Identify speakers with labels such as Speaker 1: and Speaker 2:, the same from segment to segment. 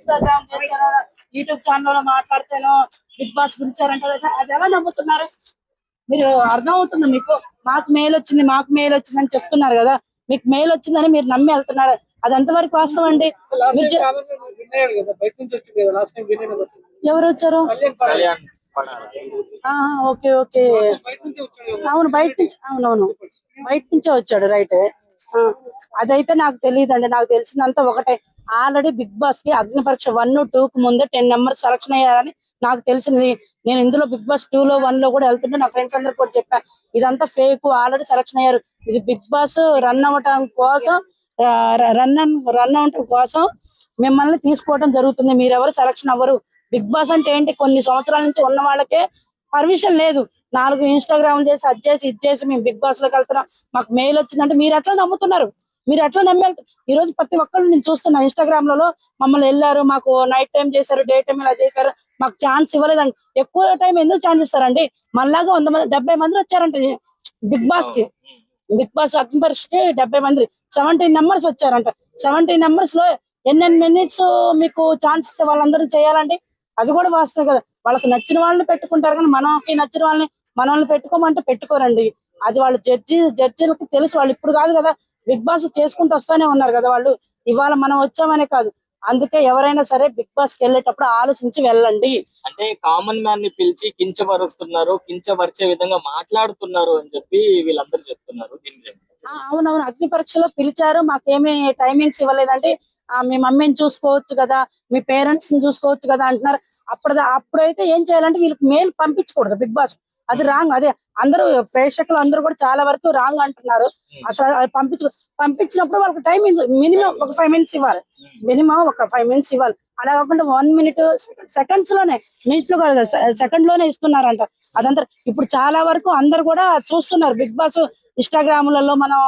Speaker 1: Instagram చేస్తాను, YouTube channel మాట్లాడతాను, big boss పిలిచారంటే అది ఎలా నమ్ముతున్నారు మీరు? అర్థం అవుతుంది మీకు? మాకు మెయిల్ వచ్చింది, మాకు మెయిల్ వచ్చింది అని చెప్తున్నారు కదా, మీకు మెయిల్ వచ్చిందని మీరు నమ్మి వెళ్తున్నారు. అది ఎంతవరకు వాస్తవం అండి? ఎవరు వచ్చారు? ఓకే ఓకే, అవును బయట నుంచి, అవునవును బయట నుంచే వచ్చాడు, రైట్. అదైతే నాకు తెలియదండి. నాకు తెలిసిందంతా ఒకటే, ఆల్రెడీ బిగ్ బాస్ కి అగ్ని పరీక్ష 1, 2 కు ముందే 10 మెంబర్స్ సెలక్షన్ అయ్యారని నాకు తెలిసింది. నేను ఇందులో బిగ్ బాస్ 2 లో 1 లో కూడా వెళ్తుంటే నా ఫ్రెండ్స్ అందరు కూడా చెప్పా, ఇదంతా ఫేక్, ఆల్రెడీ సెలక్షన్ అయ్యారు, ఇది బిగ్ బాస్ రన్ అవ్వటం కోసం, రన్ అవటం కోసం మిమ్మల్ని తీసుకోవడం జరుగుతుంది, మీరెవరు సెలక్షన్ అవ్వరు. బిగ్ బాస్ అంటే ఏంటి? కొన్ని సంవత్సరాల నుంచి ఉన్న వాళ్ళకే పర్మిషన్ లేదు. 4 ఇన్స్టాగ్రామ్ చేసి, అది చేసి, ఇది చేసి మేము బిగ్ బాస్ లోకి వెళ్తున్నాం, మాకు మెయిల్ వచ్చిందంటే మీరు ఎట్లా నమ్ముతున్నారు? మీరు ఎట్లా నమ్మి వెళ్తారు? ఈ రోజు ప్రతి ఒక్కళ్ళు నేను చూస్తున్నా ఇన్స్టాగ్రామ్ లలో, మమ్మల్ని వెళ్ళారు, మాకు నైట్ టైం చేశారు, డే టైం ఇలా చేశారు, మాకు ఛాన్స్ ఇవ్వలేదండి. ఎక్కువ టైం ఎందుకు ఛాన్స్ ఇస్తారండి? మళ్ళాగా 100 మంది 70 మంది వచ్చారంట బిగ్ బాస్ కి. బిగ్ బాస్ అగ్ని పరీక్షకి 70 మంది, 17 మెంబర్స్ వచ్చారంట. 17 మెంబర్స్ లో ఎన్నెన్ని మినిట్స్ మీకు ఛాన్స్ ఇస్తే వాళ్ళందరూ చేయాలండి? అది కూడా వాస్తవం కదా. వాళ్ళకి నచ్చిన వాళ్ళని పెట్టుకుంటారు, కానీ మనకి నచ్చిన మనల్ని పెట్టుకోమంటే పెట్టుకోరండి. అది వాళ్ళు జడ్జిలకి తెలుసు. వాళ్ళు ఇప్పుడు కాదు కదా బిగ్ బాస్ చేసుకుంటూ వస్తానే ఉన్నారు కదా వాళ్ళు. ఇవాళ మనం వచ్చామనే కాదు, అందుకే ఎవరైనా సరే బిగ్ బాస్ కి వెళ్ళేటప్పుడు ఆలోచించి వెళ్ళండి.
Speaker 2: అంటే కామన్ మ్యాన్ ని పిలిచి కించపరుస్తున్నారు, కించపరిచే విధంగా మాట్లాడుతున్నారు అని చెప్పి వీళ్ళందరూ చెప్తున్నారు.
Speaker 1: అవునవును, అగ్ని పరీక్షలో పిలిచారు, మాకేమీ టైమింగ్స్ ఇవ్వలేదంటే, మీ మమ్మీని చూసుకోవచ్చు కదా, మీ పేరెంట్స్ ని చూసుకోవచ్చు కదా అంటున్నారు. అప్పుడైతే ఏం చేయాలంటే వీళ్ళకి మెయిల్ పంపించకూడదు బిగ్ బాస్. అది రాంగ్. అదే అందరూ ప్రేక్షకులు అందరూ కూడా చాలా వరకు రాంగ్ అంటున్నారు. అసలు పంపించినప్పుడు వాళ్ళకి టైం మినిమం ఒక 5 మినిట్స్ ఇవ్వాలి. మినిమం ఒక 5 మినిట్స్ ఇవ్వాలి. అలా కాకుండా 1 మినిట్, సెకండ్స్ లోనే, మినిట్లు కాదు సెకండ్ లోనే ఇస్తున్నారంట. అదంతా ఇప్పుడు చాలా వరకు అందరు కూడా చూస్తున్నారు బిగ్ బాస్. ఇన్స్టాగ్రామ్లలో, మనం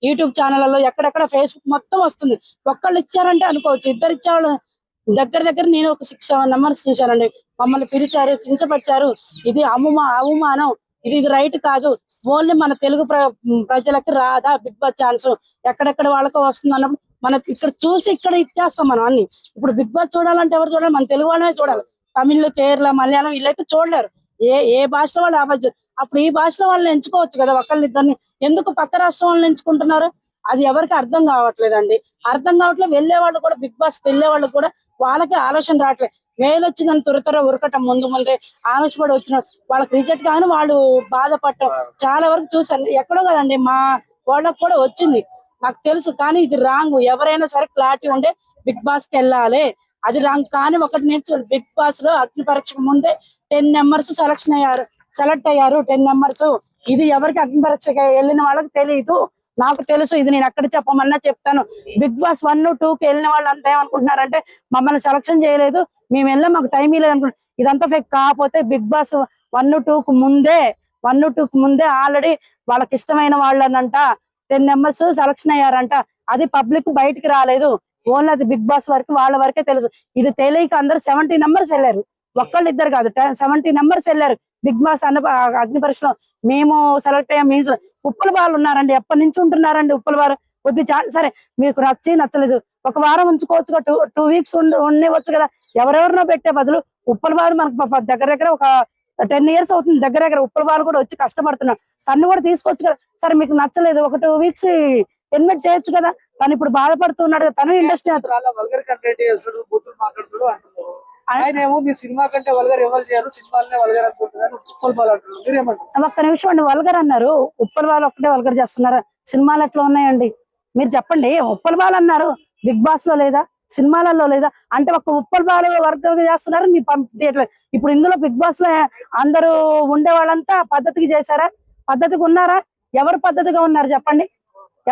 Speaker 1: యూట్యూబ్ ఛానళ్లలో, ఎక్కడెక్కడ ఫేస్బుక్ మొత్తం వస్తుంది. ఒక్కళ్ళు ఇచ్చారంటే అనుకోవచ్చు, ఇద్దరు ఇచ్చేవాళ్ళు దగ్గర నేను ఒక 6-7 నెంబర్స్ చూశానండి. మమ్మల్ని పిలిచారు, కించపరిచారు, ఇది అవమానం, ఇది రైట్ కాదు. ఓన్లీ మన తెలుగు ప్రజలకి రాదా బిగ్ బాస్ ఛాన్స్? ఎక్కడెక్కడ వాళ్ళకో వస్తుంది అన్నప్పుడు మనం ఇక్కడ చూసి ఇక్కడ ఇచ్చేస్తాం మనం అన్ని. ఇప్పుడు బిగ్ బాస్ చూడాలంటే ఎవరు చూడాలి? మన తెలుగు వాళ్ళనే చూడాలి. తమిళ్, కేరళ, మలయాళం వీళ్ళైతే చూడలేరు. ఏ భాషలో వాళ్ళు ఆ భాష. అప్పుడు ఈ భాషలో వాళ్ళని ఎంచుకోవచ్చు కదా ఒకళ్ళిద్దరిని. ఎందుకు పక్క రాష్ట్రం వాళ్ళని ఎంచుకుంటున్నారు? అది ఎవరికి అర్థం కావట్లేదండి. అర్థం కావట్లేదు. వెళ్లే వాళ్ళు కూడా, బిగ్ బాస్ కి వెళ్లే వాళ్ళు కూడా వాళ్ళకి ఆలోచన రావట్లేదు. వేలు వచ్చిందని త్వర ఉరకటం, ముందే ఆవేశపడి వచ్చిన వాళ్ళకి రిజెక్ట్ గాను వాళ్ళు బాధపడటం చాలా వరకు చూసాను. ఎక్కడో కదండి మా వాళ్ళకి కూడా వచ్చింది, నాకు తెలుసు. కానీ ఇది రాంగ్. ఎవరైనా సరే క్లారిటీ ఉండే బిగ్ బాస్ కి వెళ్ళాలి. అది రాంగ్. కానీ ఒకటి నేర్చుకోండి, బిగ్ బాస్ లో అగ్ని పరీక్షకు ముందే 10 మెంబర్స్ సెలెక్ట్ అయ్యారు. 10 మెంబర్స్. ఇది ఎవరికి అగ్ని పరీక్షకి వెళ్ళిన వాళ్ళకి తెలియదు, నాకు తెలుసు. ఇది నేను ఎక్కడ చెప్పమన్నా చెప్తాను. బిగ్ బాస్ 1, 2 కి వెళ్ళిన వాళ్ళు అంతా ఏమనుకుంటున్నారంటే, మమ్మల్ని సెలక్షన్ చేయలేదు, మేము వెళ్ళాం, మాకు టైం ఇవ్వలేదు అనుకుంటున్నారు. ఇదంతా ఫేక్. కాకపోతే బిగ్ బాస్ 1, 2 కు ముందే ఆల్రెడీ వాళ్ళకి ఇష్టమైన వాళ్ళనంట 10 మెంబర్స్ సెలక్షన్ అయ్యారంట. అది పబ్లిక్ బయటికి రాలేదు. ఓన్లీ అది బిగ్ బాస్ వరకు, వాళ్ళ వరకే తెలుసు. ఇది తెలియక అందరు 70 మెంబర్స్ వెళ్ళారు. ఒక్కళ్ళు ఇద్దరు కాదు, 70 మెంబర్స్ వెళ్ళారు బిగ్ బాస్ అగ్ని పరీక్షలో. మేము సెలెక్ట్ అయ్యాం. మీన్స్ ఉప్పల వాళ్ళు ఉన్నారండి, ఎప్పటి నుంచి ఉంటున్నారండి ఉప్పల వారు. కొద్ది సరే మీకు నచ్చలేదు, ఒక వారం ఉంచుకోవచ్చు, 2 వీక్స్ ఉండవచ్చు కదా. ఎవరెవరినో పెట్టే బదులు ఉప్పల వారు మనకు దగ్గర ఒక 10 ఇయర్స్ అవుతుంది. దగ్గర ఉప్పల వాళ్ళు కూడా వచ్చి కష్టపడుతున్నారు. తను కూడా తీసుకోవచ్చు కదా. సరే మీకు నచ్చలేదు, ఒక 2 వీక్స్ ఇన్వైట్ చేయొచ్చు కదా. తను ఇప్పుడు బాధపడుతున్నాడు, తను ఇండస్ట్రీ
Speaker 3: ఆయనేమో మీ సినిమా కంటే వల్గర్ ఎవరు చేయరు, సినిమాలనే వల్గర్ అనుకుంటున్నారు, ఉప్పల్ బాల్ అంటున్నారు. మీరేమంటారు?
Speaker 1: ఒక్క నిమిషం అండి. వల్గర్ అన్నారు, ఉప్పల్ వాళ్ళు ఒక్కటే వల్గర్ చేస్తున్నారా? సినిమాలు ఎట్లా ఉన్నాయండి మీరు చెప్పండి. ఉప్పల్ బాల్ అన్నారు, బిగ్ బాస్ లో లేదా, సినిమాలలో లేదా? అంటే ఒక ఉప్పల్ బాల్ వర్గర్ చేస్తున్నారు, మీ పంపించట్లేదు. ఇప్పుడు ఇందులో బిగ్ బాస్ లో అందరూ ఉండే వాళ్ళంతా పద్ధతికి చేశారా? పద్ధతిగా ఉన్నారా? ఎవరు పద్ధతిగా ఉన్నారు చెప్పండి?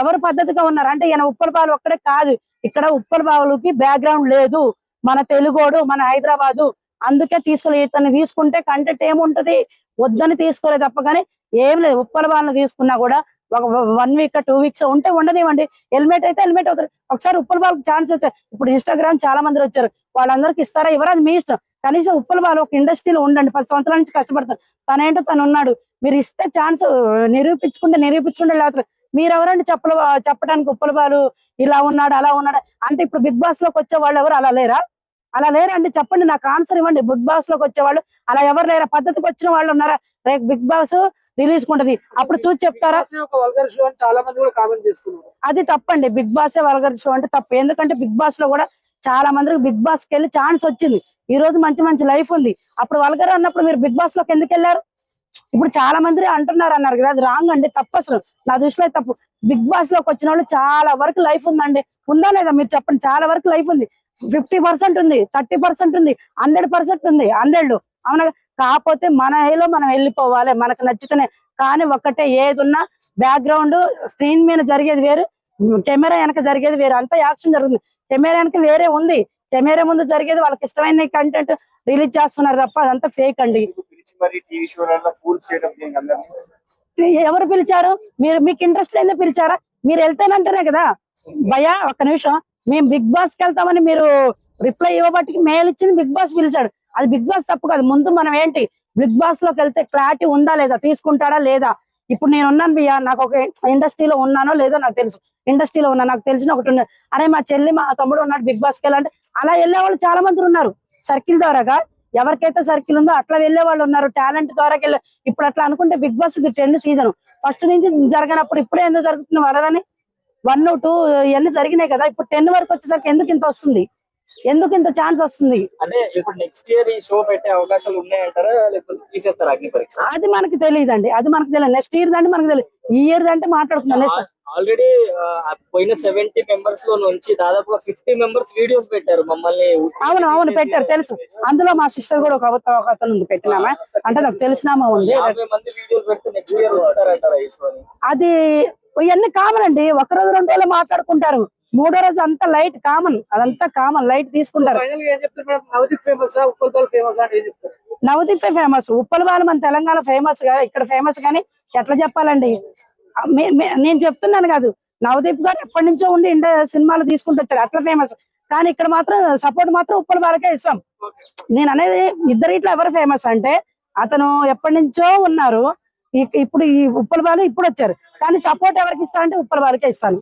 Speaker 1: ఎవరు పద్ధతిగా ఉన్నారు? అంటే ఈయన ఉప్పల్ బాల్ ఒక్కడే కాదు, ఇక్కడ ఉప్పల్ బాలుకి బ్యాక్గ్రౌండ్ లేదు. మన తెలుగోడు, మన హైదరాబాదు, అందుకే ఇతన్ని తీసుకుంటే కంటెంట్ ఏముంటది? వద్దని తీసుకోలేదు తప్ప కానీ ఏం లేదు. ఉప్పల వాళ్ళని తీసుకున్నా కూడా ఒక 1 వీక్ 2 వీక్స్ ఉంటే ఉండనివ్వండి. హెల్మెట్ అయితే హెల్మెట్ అవుతుంది. ఒకసారి ఉప్పల వాళ్ళకి ఛాన్స్ వచ్చారు. ఇప్పుడు ఇన్స్టాగ్రామ్ చాలా మంది వచ్చారు, వాళ్ళందరికి ఇస్తారా ఇవ్వరా అది మీ ఇష్టం. కనీసం ఉప్పల వాళ్ళు ఒక ఇండస్ట్రీలో ఉండండి, 10 సంవత్సరాల నుంచి కష్టపడతారు. తనేంటో తను ఉన్నాడు. మీరు ఇస్తే ఛాన్స్ నిరూపించుకుంటే లేకపోతే మీరు ఎవరండి చెప్పడానికి ఉప్పల బాలు ఇలా ఉన్నాడు అలా ఉన్నాడు అంటే? ఇప్పుడు బిగ్ బాస్ లోకి వచ్చే వాళ్ళు ఎవరు అలా లేరా? అలా లేరండి, చెప్పండి, నాకు ఆన్సర్ ఇవ్వండి. బిగ్ బాస్ లోకి వచ్చేవాళ్ళు అలా ఎవరు లేరా? పద్ధతికి వచ్చిన వాళ్ళు ఉన్నారా? రేపు బిగ్ బాస్ రిలీజ్ ఉంటది, అప్పుడు చూసి చెప్తారా?
Speaker 3: ఒక వల్గర్ షో అని చాలా మంది కూడా కామెంట్ చేస్తున్నారు.
Speaker 1: అది తప్పండి. బిగ్ బాస్ వల్గర్ షో అంటే తప్పు. ఎందుకంటే బిగ్ బాస్ లో కూడా చాలా మందికి బిగ్ బాస్ కి వెళ్ళి ఛాన్స్ వచ్చింది. ఈ రోజు మంచి మంచి లైఫ్ ఉంది. అప్పుడు వల్గర్ అన్నప్పుడు మీరు బిగ్ బాస్ లోకి ఎందుకు వెళ్ళారు? ఇప్పుడు చాలా మంది అంటున్నారు అన్నారు కదా, అది రాంగ్ అండి, తప్పు. అసలు నా దృష్టిలో అయితే తప్పు. బిగ్ బాస్ లోకి వచ్చిన వాళ్ళు చాలా వరకు లైఫ్ ఉందండి. ఉందా లేదా మీరు చెప్పండి? చాలా వరకు లైఫ్ ఉంది. 50% ఉంది, 30% ఉంది, 100% ఉంది, 100. అవునా? కాకపోతే మన ఏలో మనం వెళ్ళిపోవాలి, మనకు నచ్చితేనే. కానీ ఒక్కటే, ఏదున్నా బ్యాక్గ్రౌండ్ స్క్రీన్ మీద జరిగేది వేరు, కెమెరా వెనక జరిగేది వేరు. అంతా యాక్షన్ జరుగుతుంది. కెమెరా వెనక వేరే ఉంది, కెమెరా ముందు జరిగేది వాళ్ళకి ఇష్టమైన కంటెంట్ రిలీజ్ చేస్తున్నారు తప్ప అదంతా ఫేక్ అండి. ఎవరు పిలిచారు? మీకు ఇంట్రెస్ట్ లేదే పిలిచారా? మీరు వెళ్తేనంటేనే కదా. భయ్యా ఒక్క నిమిషం, మేము బిగ్ బాస్ కి వెళ్తామని మీరు రిప్లై ఇవ్వబట్టి మెయిల్ ఇచ్చింది బిగ్ బాస్ పిలిచాడు. అది బిగ్ బాస్ తప్పు కాదు. ముందు మనం ఏంటి, బిగ్ బాస్ లోకి వెళ్తే క్లారిటీ ఉందా లేదా, తీసుకుంటాడా లేదా. ఇప్పుడు నేను ఉన్నాను భయ్యా, నాకు ఒక ఇండస్ట్రీలో ఉన్నానో లేదో నాకు తెలుసు. ఇండస్ట్రీలో ఉన్నా, నాకు తెలిసిన ఒకటి ఉన్నది. అరే మా చెల్లి మా తమ్ముడు ఉన్నాడు బిగ్ బాస్ కి వెళ్ళాలంటే అలా వెళ్ళే వాళ్ళు చాలా మంది ఉన్నారు. సర్కిల్ ద్వారాగా ఎవరికైతే సర్కిల్ ఉందో అట్లా వెళ్లే వాళ్ళు ఉన్నారు. టాలెంట్ ద్వారా ఇప్పుడు అట్లా అనుకుంటే బిగ్ బాస్ ఇది 10 సీజన్ ఫస్ట్ నుంచి జరగనప్పుడు ఇప్పుడే ఎందుకు జరుగుతుంది వరదని? 1, 2 ఇవన్నీ జరిగినాయి కదా. ఇప్పుడు 10 వరకు వచ్చేసరికి ఎందుకు ఇంత వస్తుంది? ఎందుకు ఇంత ఛాన్స్ వస్తుంది?
Speaker 2: అంటే ఇప్పుడు నెక్స్ట్ ఇయర్ ఈ షో పెట్టే అవకాశాలు ఉన్నాయంటారా, లేకపోతే తీసేస్తారా అగ్ని పరీక్ష?
Speaker 1: అది మనకి తెలియదండి, అది మనకు తెలియదు. నెక్స్ట్ ఇయర్ అంటే మనకు తెలియదు, ఈ ఇయర్ అంటే మాట్లాడుతున్నాం.
Speaker 2: ఆల్రెడీ పోయిన 70 మెంబర్స్ లో నుంచి దాదాపుగా 50 మెంబర్స్ వీడియోస్ పెట్టారు మమ్మల్ని.
Speaker 1: అవును అవును పెట్టారు, తెలుసు. అందులో మా సిస్టర్ కూడా ఒక అతను ఉంది, పెట్టినామా అంటే నాకు తెలిసినామా ఉంది.
Speaker 2: 50 మంది వీడియోస్ పెడితే నెక్స్ట్ ఇయర్ వస్తారంటారా ఈ షోని?
Speaker 1: అది ఇవన్నీ కామన్ అండి. ఒక రోజు 2 రోజులు మాట్లాడుకుంటారు, 3వ రోజు అంతా లైట్ కామన్, అదంతా కామన్, లైట్ తీసుకుంటారు.
Speaker 3: ఫైనల్ గా ఏం చెప్తారు madam? Navdeep famous, Uppal famous అని ఏం చెప్తారు?
Speaker 1: నవదీప్ ఫేమస్, ఉప్పల్ బాలు మన తెలంగాణ ఫేమస్ గా, ఇక్కడ ఫేమస్. కానీ ఎట్లా చెప్పాలండి, నేను చెప్తున్నాను కాదు, నవదీప్ గారు ఎప్పటి నుంచో ఉండి సినిమాలు తీసుకుంటూ వచ్చారు, అట్లా ఫేమస్. కానీ ఇక్కడ మాత్రం సపోర్ట్ మాత్రం ఉప్పల్ బాలకే ఇస్తాం. నేను అనేది ఇద్దరు ఇట్లా ఎవరు ఫేమస్ అంటే, అతను ఎప్పటి నుంచో ఉన్నారు, ఇప్పుడు ఈ ఉప్పల్ బాలు ఇప్పుడు వచ్చారు, కానీ సపోర్ట్ ఎవరికి ఇస్తా అంటే ఉప్పల్ బాలకే ఇస్తాను.